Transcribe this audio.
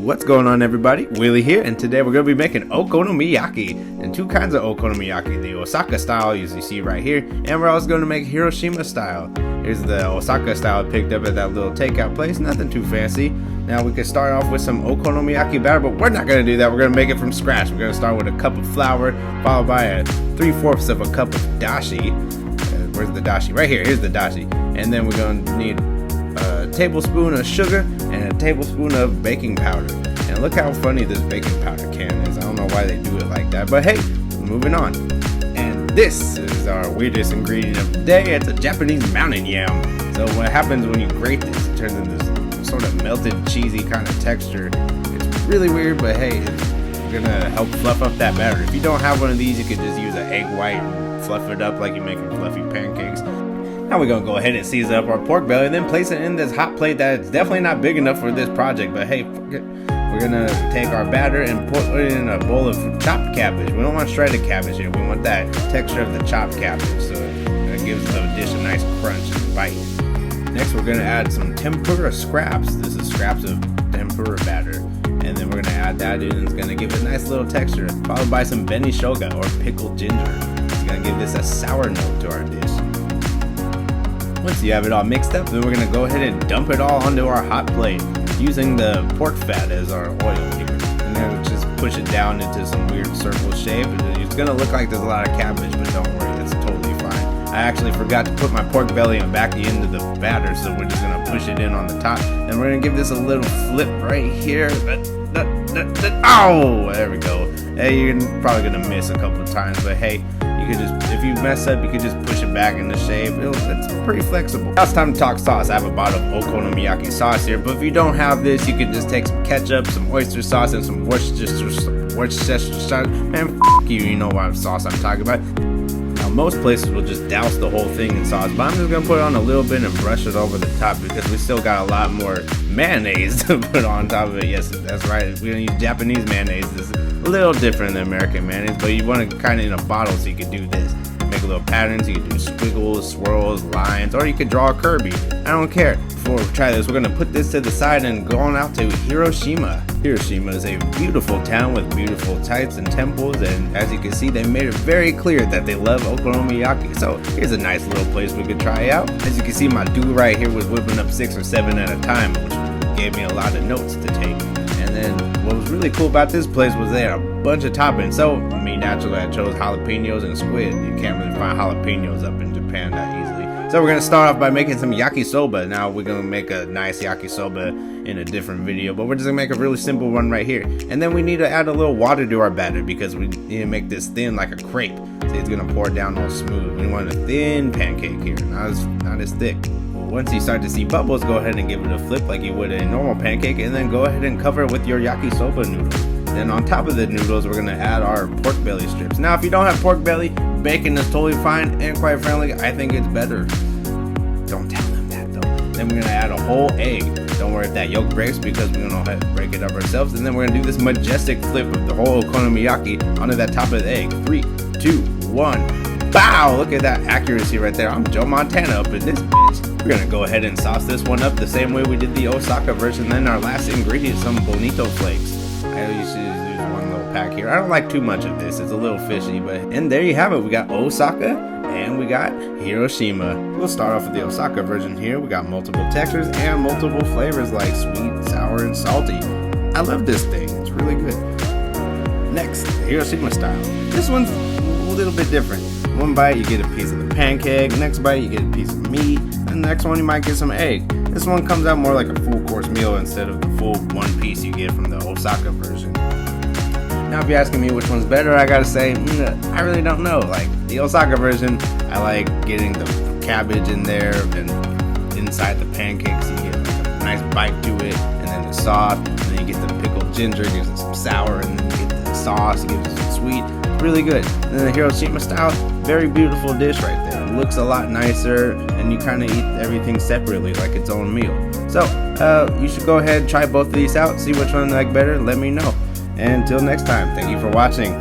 What's going on, everybody? Willie here, and today we're going to be making Okonomiyaki, and two kinds of Okonomiyaki, the Osaka style, as you see right here, and we're also going to make Hiroshima style. Here's the Osaka style I picked up at that little takeout place, nothing too fancy. Now we can start off with some Okonomiyaki batter, but we're not going to do that. We're going to make it from scratch. We're going to start with a cup of flour, followed by a 3/4 of a cup of dashi. Where's the dashi? Right here, here's the dashi. And then we're going to need a tablespoon of sugar and a tablespoon of baking powder. And look how funny this baking powder can is. I don't know why they do it like that, but hey, moving on. And this is our weirdest ingredient of the day. It's a Japanese mountain yam. So what happens when you grate this, it turns into this sort of melted cheesy kind of texture. It's really weird, but hey, it's gonna help fluff up that batter. If you don't have one of these, you could just use an egg white and fluff it up like you're making fluffy pancakes. Now we're going to go ahead and season up our pork belly and then place it in this hot plate that is definitely not big enough for this project, but hey, we're going to take our batter and put it in a bowl of chopped cabbage. We don't want shredded cabbage here. We want that texture of the chopped cabbage, so that gives the dish a nice crunch and bite. Next, we're going to add some tempura scraps. This is scraps of tempura batter. And then we're going to add that in, and it's going to give it a nice little texture, followed by some beni shoga or pickled ginger. It's going to give this a sour note to our dish. Once you have it all mixed up, then we're going to go ahead and dump it all onto our hot plate using the pork fat as our oil here. And then we'll just push it down into some weird circle shape. It's going to look like there's a lot of cabbage, but don't worry, it's totally fine. I actually forgot to put my pork belly back into the batter, so we're just going to push it in on the top. And we're going to give this a little flip right here. Oh, there we go. Hey, you're probably going to miss a couple of times, but hey, you could just, if you mess up, you could just push it back into shape. It's pretty flexible. Now it's time to talk sauce. I have a bottle of Okonomiyaki sauce here, but if you don't have this, you could just take some ketchup, some oyster sauce, and some Worcestershire sauce. Man, you know what sauce I'm talking about. Now most places will just douse the whole thing in sauce, but I'm just gonna put it on a little bit and brush it over the top because we still got a lot more mayonnaise to put on top of it. Yes, that's right. We're gonna use Japanese mayonnaise. This is a little different than American mayonnaise, but you want to kind of in a bottle, so you could do this. Make little patterns. You could do squiggles, swirls, lines, or you could draw a Kirby. I don't care. Before we try this, we're gonna put this to the side and go on out to Hiroshima. Hiroshima is a beautiful town with beautiful sights and temples, and as you can see, they made it very clear that they love Okonomiyaki. So here's a nice little place we could try out. As you can see, my dude right here was whipping up 6 or 7 at a time, which gave me a lot of notes to take. And then what was really cool about this place was they had a bunch of toppings. So I mean, naturally I chose jalapenos and squid. You can't really find jalapenos up in Japan that easily. So we're gonna start off by making some yakisoba. Now we're gonna make a nice yakisoba in a different video, but we're just gonna make a really simple one right here. And then we need to add a little water to our batter because we need to make this thin like a crepe. See, it's gonna pour down all smooth. We want a thin pancake here, not as thick. Once you start to see bubbles, go ahead and give it a flip like you would a normal pancake, and then go ahead and cover it with your yakisoba noodles. Then on top of the noodles, we're gonna add our pork belly strips. Now, if you don't have pork belly, bacon is totally fine, and quite frankly, I think it's better. Don't tell them that though. Then we're gonna add a whole egg. Don't worry if that yolk breaks because we're gonna have to break it up ourselves. And then we're gonna do this majestic flip of the whole Okonomiyaki onto that top of the egg. 3, 2, 1. Bow! Look at that accuracy right there. I'm Joe Montana up in this bitch. We're gonna go ahead and sauce this one up the same way we did the Osaka version. Then our last ingredient, some bonito flakes. I usually use one little pack here. I don't like too much of this. It's a little fishy, but and there you have it. We got Osaka and we got Hiroshima. We'll start off with the Osaka version here. We got multiple textures and multiple flavors like sweet, sour, and salty. I love this thing. It's really good. Next, the Hiroshima style. This one's a little bit different. One bite, you get a piece of the pancake. Next bite, you get a piece of meat. And the next one, you might get some egg. This one comes out more like a full course meal instead of the full one piece you get from the Osaka version. Now, if you're asking me which one's better, I gotta say, I really don't know. Like the Osaka version, I like getting the cabbage in there and inside the pancakes. You get like a nice bite to it, and then the sauce, and then you get the pickled ginger, gives it some sour, and then you get the sauce, it gives it some sweet. It's really good. And then the Hiroshima style, very beautiful dish right there. It looks a lot nicer, and you kind of eat everything separately like its own meal. So you should go ahead and try both of these out, see which one you like better, let me know. And until next time, thank you for watching.